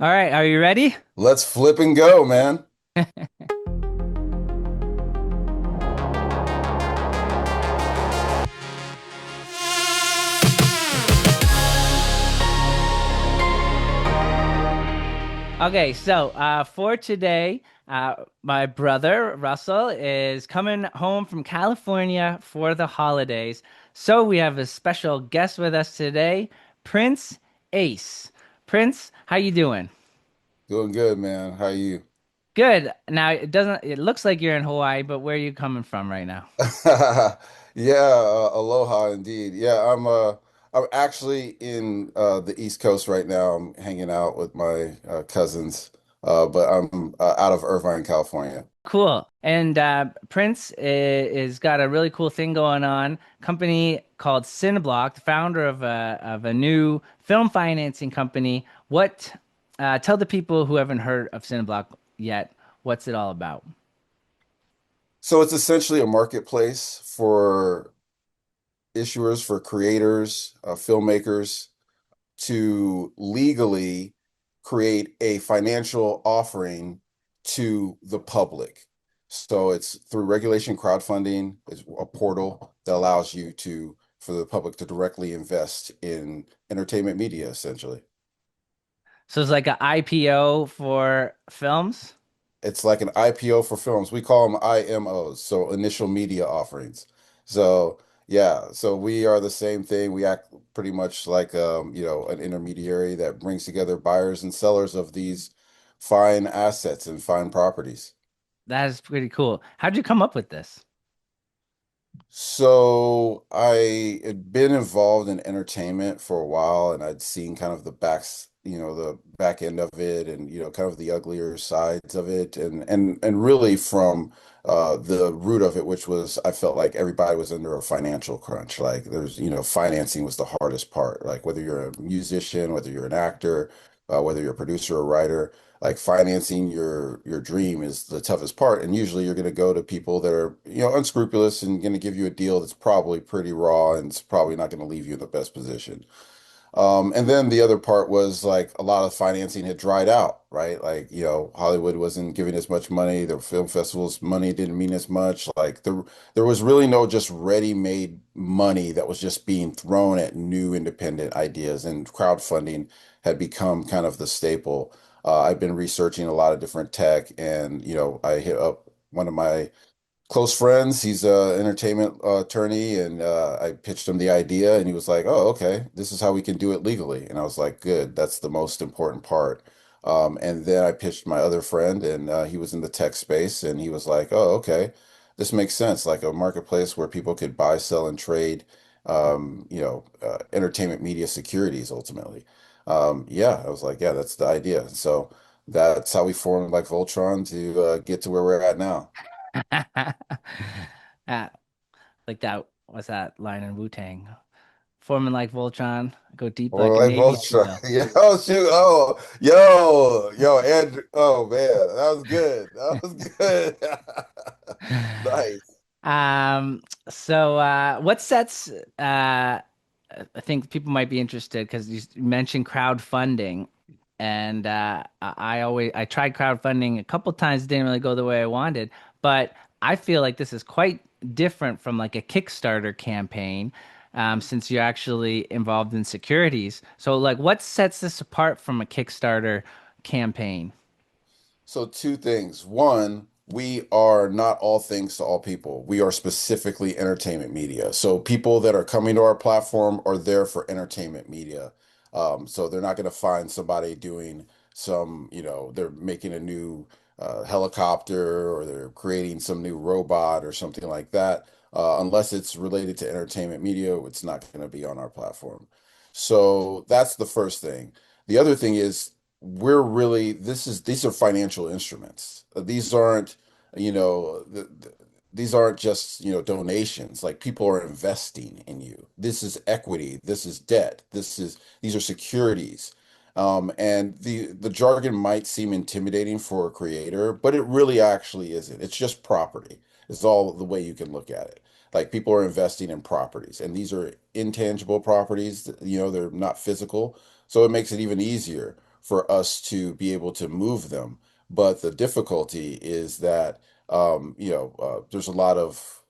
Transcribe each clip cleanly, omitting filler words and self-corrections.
All right, are you ready? Let's flip and go, man. Okay, so for today, my brother Russell is coming home from California for the holidays. So we have a special guest with us today, Prince Ace. Prince, how you doing? Doing good, man. How you? Good. Now it looks like you're in Hawaii, but where are you coming from right now? Yeah, aloha indeed. Yeah, I'm actually in the East Coast right now. I'm hanging out with my cousins, but I'm out of Irvine, California. Cool. And Prince is got a really cool thing going on. Company called CineBlock, the founder of a new film financing company. What? Tell the people who haven't heard of CineBlock yet, what's it all about? So it's essentially a marketplace for issuers, for creators, filmmakers to legally create a financial offering to the public. So it's through Regulation Crowdfunding, it's a portal that allows you to, for the public to directly invest in entertainment media, essentially. So it's like an IPO for films. It's like an IPO for films. We call them IMOs, so initial media offerings. So yeah, so we are the same thing. We act pretty much like an intermediary that brings together buyers and sellers of these fine assets and fine properties. That is pretty cool. How'd you come up with this? So I had been involved in entertainment for a while and I'd seen kind of the back end of it and kind of the uglier sides of it and really from the root of it, which was I felt like everybody was under a financial crunch. Like financing was the hardest part. Like whether you're a musician, whether you're an actor, whether you're a producer or writer, like financing your dream is the toughest part. And usually you're going to go to people that are, unscrupulous and going to give you a deal that's probably pretty raw and it's probably not going to leave you in the best position. And then the other part was like a lot of financing had dried out, right? Like, Hollywood wasn't giving as much money. The film festivals money didn't mean as much. Like there was really no just ready-made money that was just being thrown at new independent ideas. And crowdfunding had become kind of the staple. I've been researching a lot of different tech and, I hit up one of my close friends. He's a entertainment attorney, and I pitched him the idea, and he was like, "Oh, okay, this is how we can do it legally." And I was like, "Good, that's the most important part." And then I pitched my other friend, and he was in the tech space, and he was like, "Oh, okay, this makes sense. Like a marketplace where people could buy, sell, and trade, entertainment media securities ultimately." Yeah, I was like, "Yeah, that's the idea." So that's how we formed like Voltron to get to where we're at now. Ah, like that, what's that line in Wu-Tang? Forming like Voltron, go deep like Or a like Navy Voltron. SEAL. Yo, shoot. Yo, Andrew. Oh man, that was good. That was good. Nice. Um, so what sets I think people might be interested because you mentioned crowdfunding and I tried crowdfunding a couple times, didn't really go the way I wanted, but I feel like this is quite different from like a Kickstarter campaign since you're actually involved in securities. So like what sets this apart from a Kickstarter campaign? So two things. One, we are not all things to all people. We are specifically entertainment media. So people that are coming to our platform are there for entertainment media. So they're not going to find somebody doing they're making a new helicopter or they're creating some new robot or something like that. Unless it's related to entertainment media, it's not going to be on our platform. So that's the first thing. The other thing is we're really these are financial instruments. These aren't, these aren't just, donations. Like people are investing in you. This is equity. This is debt. These are securities. And the jargon might seem intimidating for a creator, but it really actually isn't. It's just property. It's all the way you can look at it. Like people are investing in properties, and these are intangible properties. They're not physical, so it makes it even easier for us to be able to move them. But the difficulty is that there's a lot of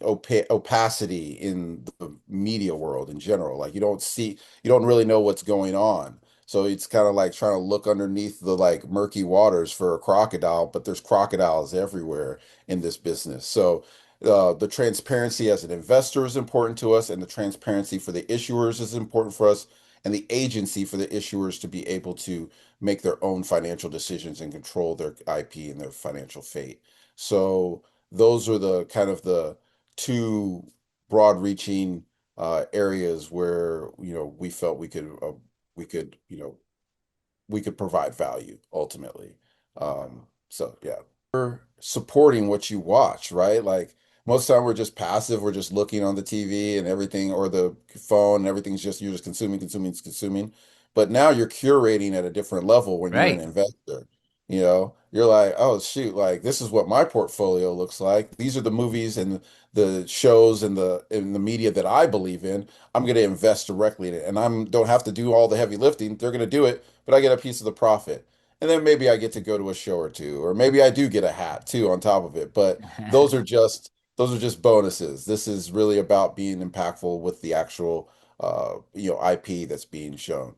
opacity in the media world in general. Like you don't really know what's going on. So it's kind of like trying to look underneath the like murky waters for a crocodile, but there's crocodiles everywhere in this business. So the transparency as an investor is important to us, and the transparency for the issuers is important for us, and the agency for the issuers to be able to make their own financial decisions and control their IP and their financial fate. So those are the kind of the two broad-reaching areas where we felt we could we could provide value ultimately. So yeah, we're supporting what you watch, right? Like most of the time we're just passive, we're just looking on the TV and everything or the phone and everything's just you're just consuming, consuming, consuming. But now you're curating at a different level when you're an Right. investor. You're like, oh shoot, like this is what my portfolio looks like. These are the movies and the shows and the media that I believe in. I'm going to invest directly in it, and I'm don't have to do all the heavy lifting. They're going to do it, but I get a piece of the profit. And then maybe I get to go to a show or two, or maybe I do get a hat too on top of it. But those are just bonuses. This is really about being impactful with the actual IP that's being shown.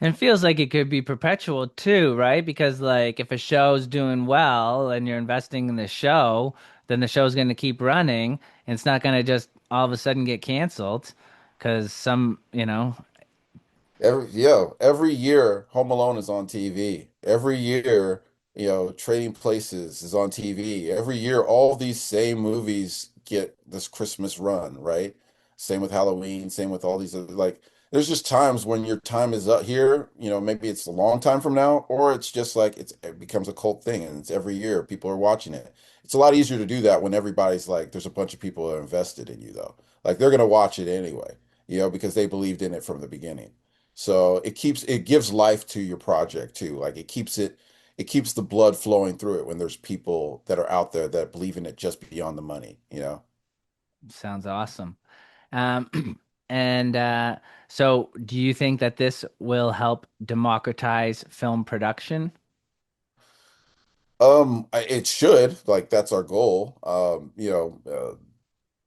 And it feels like it could be perpetual too, right? Because like if a show's doing well and you're investing in the show, then the show's going to keep running and it's not going to just all of a sudden get canceled because Every year Home Alone is on TV. Every year, Trading Places is on TV. Every year, all these same movies get this Christmas run, right? Same with Halloween, same with all these other, like there's just times when your time is up here, maybe it's a long time from now, or it's just like it becomes a cult thing and it's every year people are watching it. It's a lot easier to do that when everybody's like, there's a bunch of people that are invested in you though. Like they're gonna watch it anyway, because they believed in it from the beginning. So it gives life to your project too. Like it keeps the blood flowing through it when there's people that are out there that believe in it just beyond the money. sounds awesome. And so do you think that this will help democratize film production? It should, like that's our goal.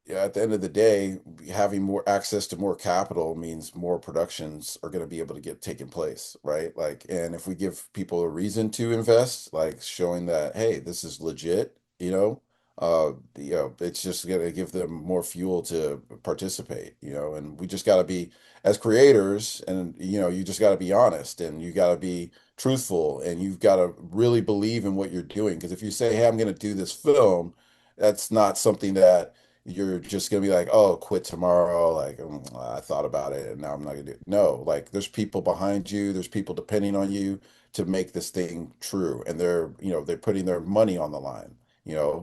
Yeah, at the end of the day, having more access to more capital means more productions are going to be able to get taken place, right? Like, and if we give people a reason to invest, like showing that, hey, this is legit, it's just going to give them more fuel to participate, and we just got to be, as creators, and you just got to be honest and you got to be truthful and you've got to really believe in what you're doing. Because if you say, hey, I'm going to do this film, that's not something that you're just gonna be like, oh, quit tomorrow. Like, I thought about it and now I'm not gonna do it. No, like there's people behind you, there's people depending on you to make this thing true. And they're putting their money on the line.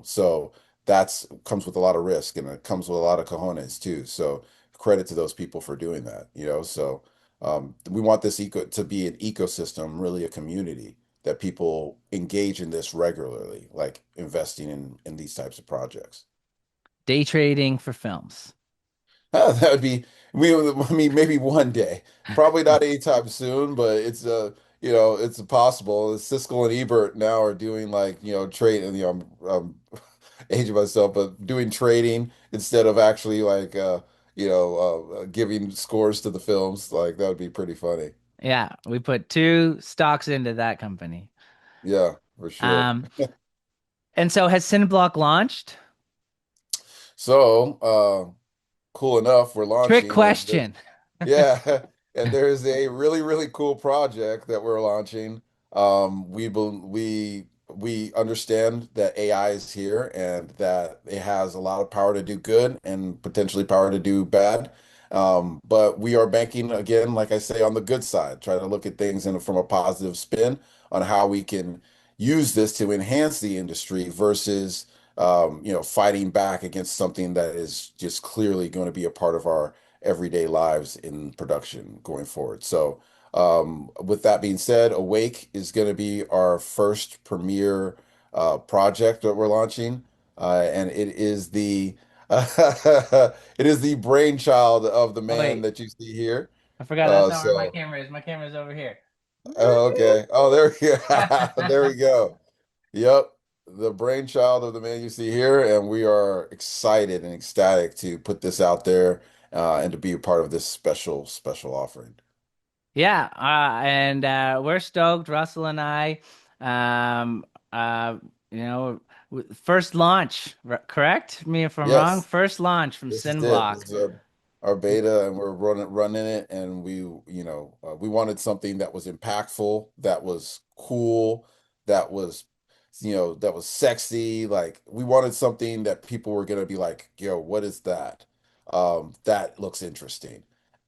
So that's comes with a lot of risk and it comes with a lot of cojones too. So credit to those people for doing that. So we want this eco to be an ecosystem, really a community that people engage in this regularly, like investing in these types of projects. Day trading for films. That would be, I mean, maybe one day. Probably not anytime soon, but it's possible. Siskel and Ebert now are doing like, trade, and I'm aging myself, but doing trading instead of actually like, giving scores to the films. Like that would be pretty funny. Yeah, we put two stocks into that company. Yeah, for sure. Um, and so has CineBlock launched? So, cool enough, we're Trick launching, and there's question. yeah, and there's a really really cool project that we're launching. We understand that AI is here and that it has a lot of power to do good and potentially power to do bad. But we are banking again, like I say, on the good side, trying to look at things from a positive spin on how we can use this to enhance the industry versus fighting back against something that is just clearly going to be a part of our everyday lives in production going forward. So, with that being said, Awake is going to be our first premiere project that we're launching, and it is the it is the brainchild of the Oh man wait, that you see here. I forgot that's not where my So camera is. My camera is over here. Oh, okay. Oh, there we go. There we go. Yep. The brainchild of the man you see here, and we are excited and ecstatic to put this out there and to be a part of this special offering. Yeah, and we're stoked, Russell and I. Um, uh, you know, first launch, correct? Me if I'm wrong. Yes. First launch from This is it. CineBlock. This is our beta, and we're running it. And we wanted something that was impactful, that was cool, that was, that was sexy. Like we wanted something that people were gonna be like, "Yo, what is that? That looks interesting."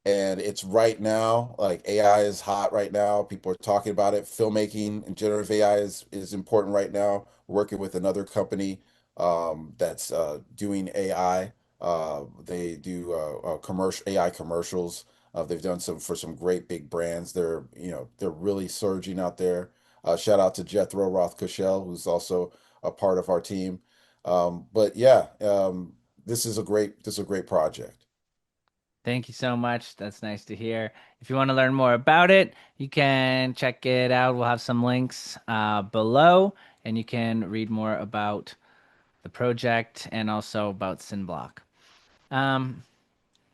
And it's right now, like AI is hot right now. People are talking about it. Filmmaking and generative AI is important right now. We're working with another company that's doing AI. They do commercial AI commercials. They've done some for some great big brands. They're really surging out there. Shout out to Jethro Roth Kushel, who's also a part of our team. But yeah, this is a great project. Thank you so much. That's nice to hear. If you want to learn more about it, you can check it out. We'll have some links below, and you can read more about the project and also about Synblock. Um,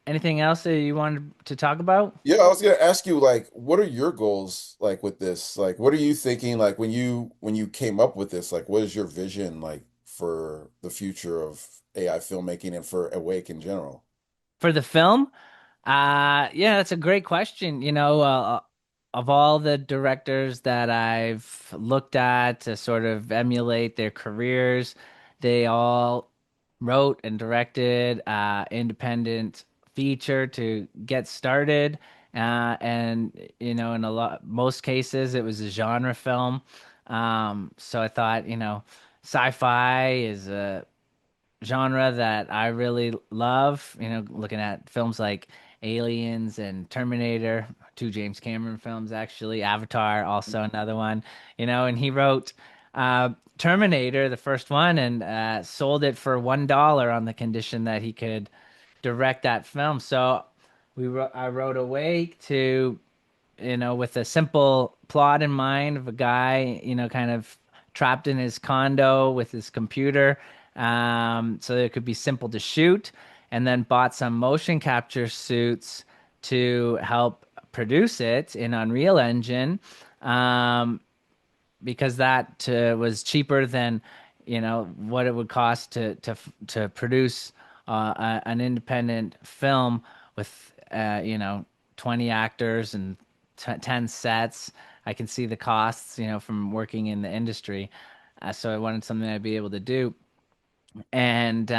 Anything else that you wanted to talk about? Yeah, I was gonna ask you, like, what are your goals like with this? Like, what are you thinking? Like when you came up with this, like, what is your vision like for the future of AI filmmaking and for Awake in general? For the film? Yeah, that's a great question. Of all the directors that I've looked at to sort of emulate their careers, they all wrote and directed independent feature to get started. And in most cases, it was a genre film. So I thought, sci-fi is a genre that I really love. Looking at films like Aliens and Terminator, two James Cameron films actually. Avatar, also another one. And he wrote Terminator, the first one, and sold it for $1 on the condition that he could direct that film. So I wrote Awake to with a simple plot in mind of a guy, kind of trapped in his condo with his computer. So it could be simple to shoot, and then bought some motion capture suits to help produce it in Unreal Engine. Um, because that was cheaper than what it would cost to produce an independent film with 20 actors and 10 sets. I can see the costs from working in the industry, so I wanted something I'd be able to do. And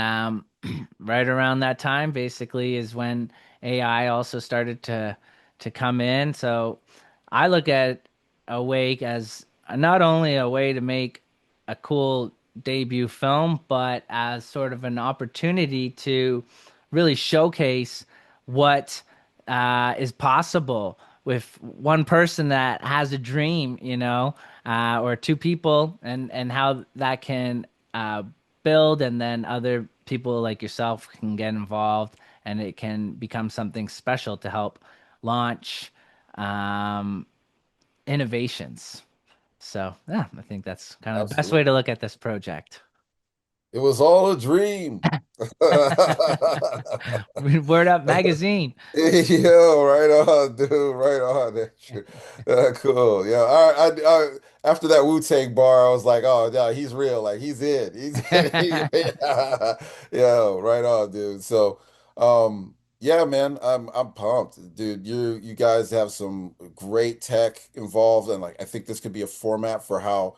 right around that time, basically, is when AI also started to come in. So I look at Awake as not only a way to make a cool debut film, but as sort of an opportunity to really showcase what is possible with one person that has a dream, or two people, and how that can build, and then other people like yourself can get involved, and it can become something special to help launch um, innovations. So, yeah, I think that's kind of the best way to Absolutely. look at this project. It was all a dream. Word Up Magazine. Yo, right on, dude. Right on. That's true. Cool. Yeah. All right. After that Wu-Tang bar, I was like, oh, yeah, he's real. Like he's in. He's in. Yeah. Yeah. Right on, dude. So, yeah, man, I'm pumped, dude. You guys have some great tech involved, and like I think this could be a format for how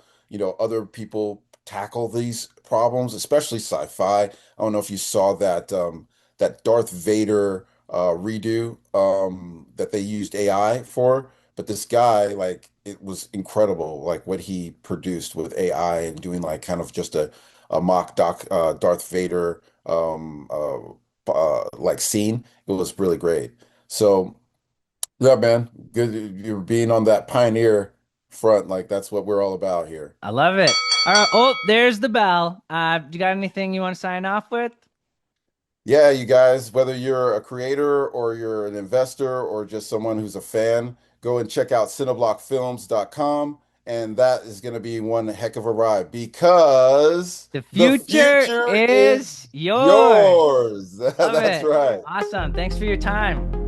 other people tackle these problems, especially sci-fi. I don't know if you saw that Darth Vader redo that they used AI for. But this guy, like, it was incredible, like what he produced with AI and doing like kind of just a mock Darth Vader like scene. It was really great. So yeah, man, good you're being on that pioneer front. Like that's what we're all about here. I love it. All right. Oh, there's the bell. You got anything you want to sign off with? Yeah, you guys, whether you're a creator or you're an investor or just someone who's a fan, go and check out cineblockfilms.com. And that is going to be one heck of a ride because The the future future is is yours. yours. Love That's it. right. Awesome. Thanks for your time.